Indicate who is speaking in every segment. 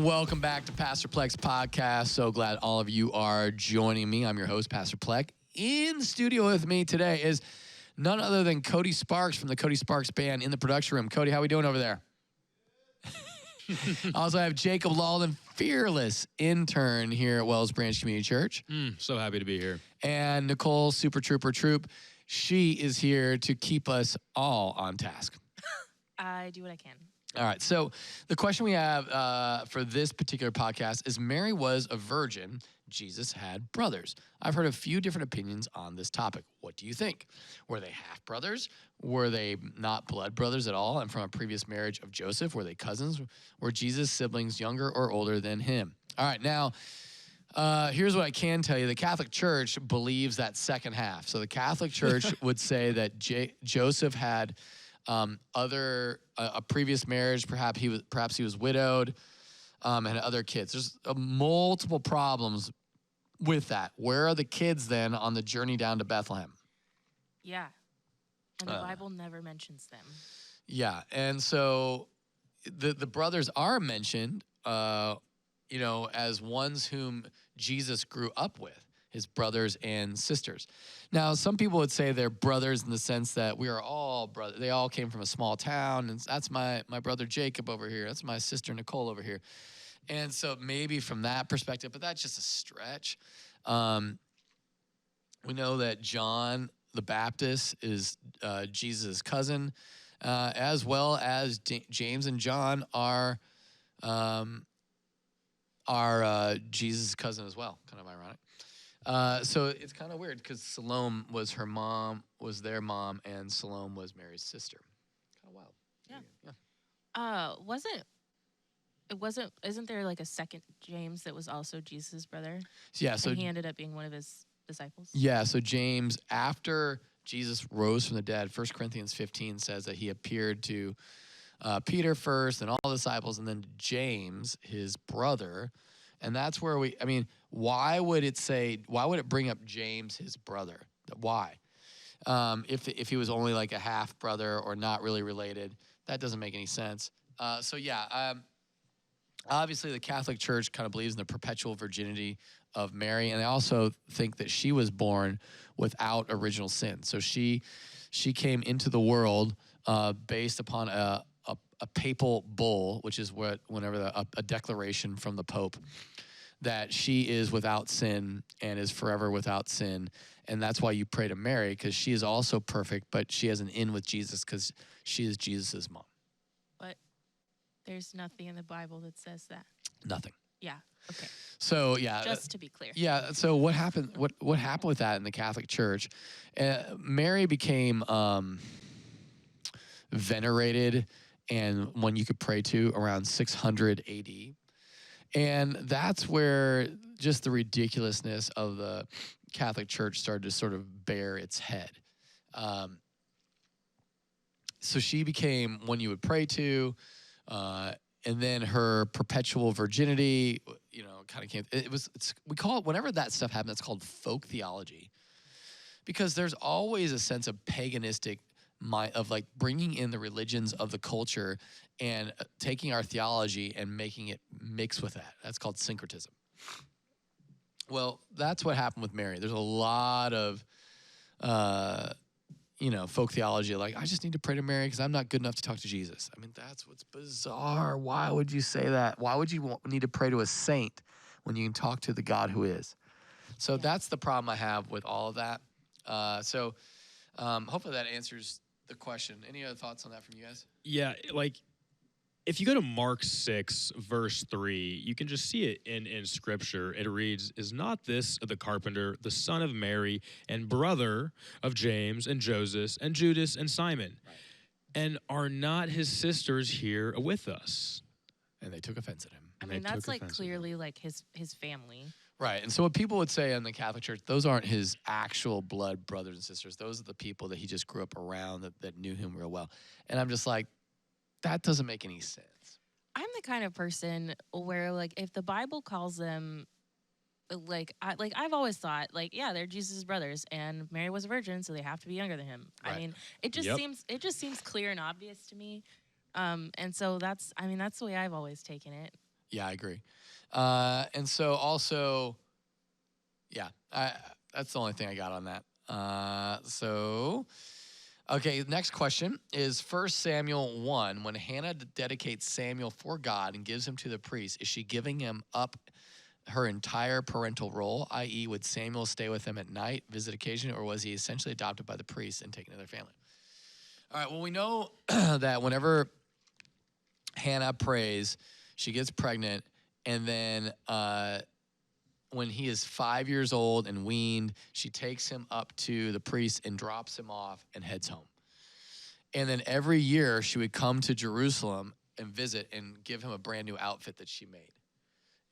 Speaker 1: And welcome back to Pastor Plek's podcast. So glad all of you are joining me. I'm your host, Pastor Plek. In the studio with me today is none other than Cody Sparks from the Cody Sparks Band in the production room. Cody, how we doing over there? Also, I have Jacob Laldin, fearless intern here at Wells Branch Community Church.
Speaker 2: So happy to be here.
Speaker 1: And Nicole Super Trooper Troup. She is here to keep us all on task.
Speaker 3: I do what I can.
Speaker 1: All right, so the question we have for this particular podcast is Mary was a virgin, Jesus had brothers. I've heard a few different opinions on this topic. What do you think? Were they half-brothers? Were they not blood brothers at all? And from a previous marriage of Joseph, were they cousins? Were Jesus' siblings younger or older than him? All right, now, here's what I can tell you. The Catholic Church believes that second half. So the Catholic Church would say that Joseph had a previous marriage, perhaps he was widowed, and had other kids. There's multiple problems with that. Where are the kids then on the journey down to Bethlehem?
Speaker 3: Yeah. And the Bible never mentions them.
Speaker 1: Yeah, and so the brothers are mentioned, as ones whom Jesus grew up with, his brothers and sisters. Now, some people would say they're brothers in the sense that we are all brothers. They all came from a small town, and that's my brother Jacob over here. That's my sister Nicole over here. And so maybe from that perspective, but that's just a stretch. We know that John the Baptist is Jesus' cousin, as well as James and John are Jesus' cousin as well. Kind of ironic. So it's kind of weird because Salome was their mom, and Salome was Mary's sister. Kind of wild.
Speaker 3: Yeah. Isn't there like a second James that was also Jesus' brother?
Speaker 1: Yeah. So
Speaker 3: and he ended up being one of his disciples?
Speaker 1: Yeah. So James, after Jesus rose from the dead, 1 Corinthians 15 says that he appeared to Peter first and all the disciples, and then James, his brother. And that's where why would it bring up James, his brother? Why? If he was only like a half brother or not really related, that doesn't make any sense. Obviously the Catholic Church kind of believes in the perpetual virginity of Mary, and they also think that she was born without original sin. So she came into the world based upon a papal bull, which is a declaration from the Pope that she is without sin and is forever without sin. And that's why you pray to Mary, because she is also perfect, but she has an in with Jesus because she is Jesus' mom.
Speaker 3: But there's nothing in the Bible that says that.
Speaker 1: Nothing.
Speaker 3: Yeah. Okay.
Speaker 1: So yeah.
Speaker 3: Just to be clear.
Speaker 1: Yeah. So what happened? What happened with that in the Catholic Church? Mary became venerated and one you could pray to around 600 AD. And that's where just the ridiculousness of the Catholic Church started to sort of bear its head. So she became one you would pray to, and then her perpetual virginity, kind of came. We call it, whenever that stuff happens, it's called folk theology, because there's always a sense of paganistic of like bringing in the religions of the culture and taking our theology and making it mix with that. That's called syncretism. Well, that's what happened with Mary. There's a lot of, folk theology. Like, I just need to pray to Mary because I'm not good enough to talk to Jesus. I mean, that's what's bizarre. Why would you say that? Why would you need to pray to a saint when you can talk to the God who is? So that's the problem I have with all of that. Hopefully that answers the question. Any other thoughts on that from you guys?
Speaker 2: Yeah, if you go to Mark 6, verse 3, you can just see it in Scripture. It reads, "Is not this the carpenter, the son of Mary, and brother of James and Joseph and Judas and Simon? Right. And are not his sisters here with us?"
Speaker 1: And they took offense at him.
Speaker 3: I mean, that's like clearly like his family.
Speaker 1: Right. And so what people would say in the Catholic Church, those aren't his actual blood brothers and sisters. Those are the people that he just grew up around that knew him real well. And I'm just like, that doesn't make any sense.
Speaker 3: I'm the kind of person where, like, if the Bible calls them, I've always thought, they're Jesus' brothers, and Mary was a virgin, so they have to be younger than him. Right. I mean, it just seems clear and obvious to me. And so that's the way I've always taken it.
Speaker 1: Yeah, I agree. And so also, yeah, that's the only thing I got on that. Okay, next question is 1 Samuel 1. When Hannah dedicates Samuel for God and gives him to the priest, is she giving him up her entire parental role, i.e., would Samuel stay with him at night, visit occasionally, or was he essentially adopted by the priest and taken to their family? All right, well, we know that whenever Hannah prays, she gets pregnant, and then when he is 5 years old and weaned, she takes him up to the priest and drops him off and heads home. And then every year she would come to Jerusalem and visit and give him a brand new outfit that she made.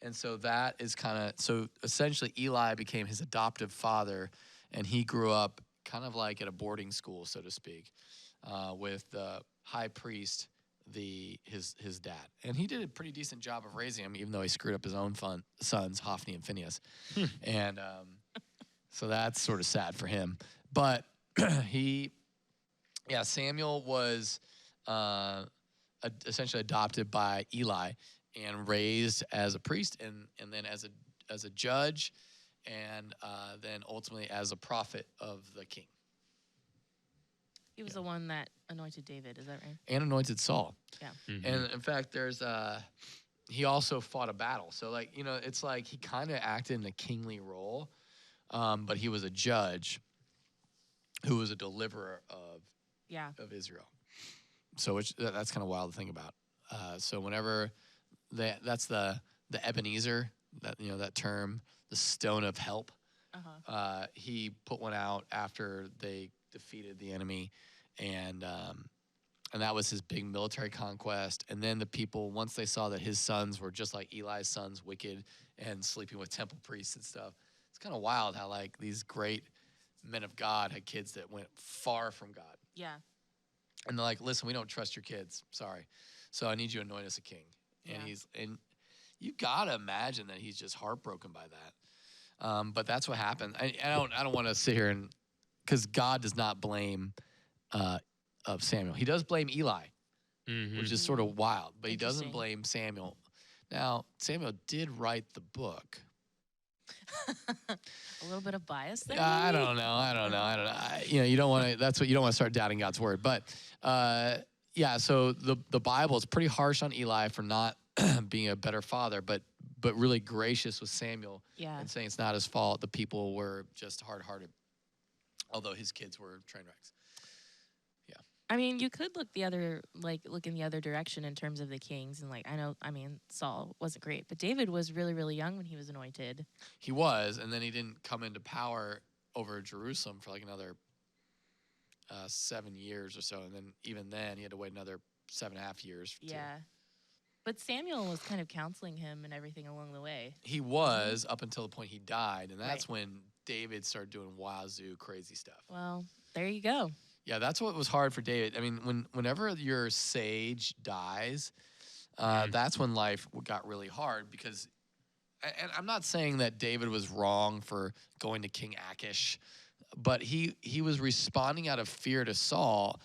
Speaker 1: And so that is so essentially Eli became his adoptive father, and he grew up kind of like at a boarding school, so to speak, with the high priest, his dad. And he did a pretty decent job of raising him, even though he screwed up his own sons, Hophni and Phinehas. And so that's sort of sad for him. But Samuel was essentially adopted by Eli and raised as a priest and then as a judge and then ultimately as a prophet of the king.
Speaker 3: He was the one that anointed David, is that right?
Speaker 1: And anointed Saul.
Speaker 3: Yeah.
Speaker 2: Mm-hmm.
Speaker 1: And in fact, he also fought a battle. So it's like he kind of acted in a kingly role, but he was a judge who was a deliverer of Israel. So that's kind of wild to think about. So whenever that's the Ebenezer, that term, the stone of help. He put one out after they defeated the enemy, and that was his big military conquest. And then the people, once they saw that his sons were just like Eli's sons, wicked and sleeping with temple priests and stuff, it's kind of wild how these great men of God had kids that went far from God.
Speaker 3: Yeah.
Speaker 1: And they're like, listen, we don't trust your kids. Sorry. So I need you to anoint us a king. And and you gotta imagine that he's just heartbroken by that. But that's what happened. I don't want to sit here because God does not blame of Samuel. He does blame Eli, which is sort of wild, but he doesn't blame Samuel. Now, Samuel did write the book.
Speaker 3: A little bit of bias there.
Speaker 1: I don't know. You don't want to. That's what you don't want to start doubting God's word. But so the Bible is pretty harsh on Eli for not being a better father, but really gracious with Samuel and saying it's not his fault. The people were just hard-hearted, although his kids were train wrecks. Yeah.
Speaker 3: I mean, you could look in the other direction in terms of the kings, and Saul wasn't great, but David was really, really young when he was anointed.
Speaker 1: He was, and then he didn't come into power over Jerusalem for another 7 years or so, and then even then he had to wait another 7.5 years.
Speaker 3: But Samuel was kind of counseling him and everything along the way.
Speaker 1: He was up until the point he died, and that's when David started doing wazoo crazy stuff.
Speaker 3: Well, there you go.
Speaker 1: Yeah, that's what was hard for David. I mean, whenever your sage dies, that's when life got really hard because, and I'm not saying that David was wrong for going to King Achish, but he was responding out of fear to Saul,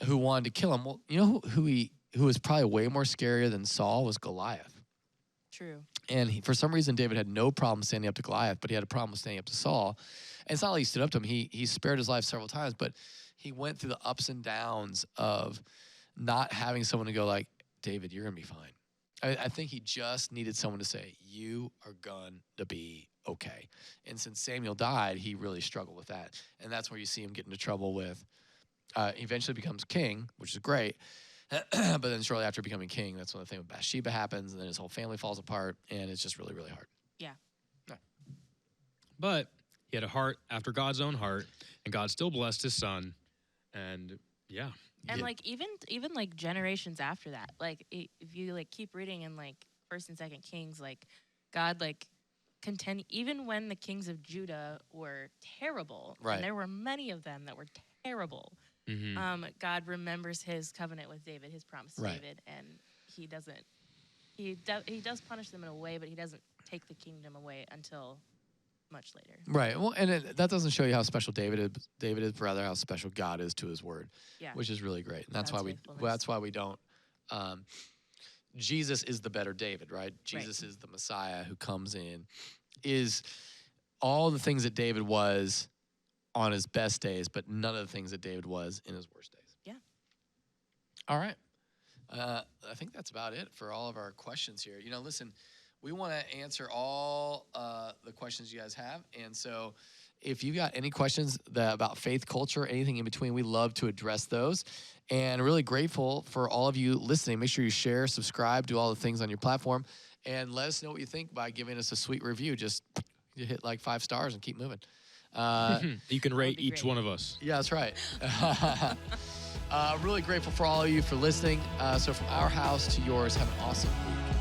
Speaker 1: who wanted to kill him. Well, you know who was probably way more scarier than Saul was Goliath.
Speaker 3: True.
Speaker 1: And for some reason, David had no problem standing up to Goliath, but he had a problem with standing up to Saul. And it's not like he stood up to him. He spared his life several times, but he went through the ups and downs of not having someone to go David, you're going to be fine. I think he just needed someone to say, you are going to be okay. And since Samuel died, he really struggled with that. And that's where you see him get into trouble with, he eventually becomes king, which is great. But then shortly after becoming king, that's when the thing with Bathsheba happens, and then his whole family falls apart, and it's just really, really hard.
Speaker 3: Yeah.
Speaker 2: But he had a heart after God's own heart, and God still blessed his son. And
Speaker 3: And even generations after that, if you keep reading in First and Second Kings, God even when the kings of Judah were terrible,
Speaker 1: right?
Speaker 3: And there were many of them that were terrible.
Speaker 2: Mm-hmm.
Speaker 3: God remembers his covenant with David, his promise to David, and he doesn't. He does punish them in a way, but he doesn't take the kingdom away until much later.
Speaker 1: Right. Well, and that doesn't show you how special David is, rather how special God is to his word.
Speaker 3: Yeah.
Speaker 1: Which is really great. And that's
Speaker 3: God's
Speaker 1: why
Speaker 3: faithfulness.
Speaker 1: we don't Jesus is the better David, right? Jesus is the Messiah who comes in, is all the things that David was on his best days, but none of the things that David was in his worst days.
Speaker 3: Yeah.
Speaker 1: All right. I think that's about it for all of our questions here. Listen, we want to answer all the questions you guys have. And so if you got any questions about faith, culture, anything in between, we love to address those. And really grateful for all of you listening. Make sure you share, subscribe, do all the things on your platform. And let us know what you think by giving us a sweet review. Just you hit like 5 stars and keep moving.
Speaker 2: You can rate each
Speaker 3: great.
Speaker 2: one of us.
Speaker 1: Yeah, that's right. Really grateful for all of you for listening. So from our house to yours, have an awesome week.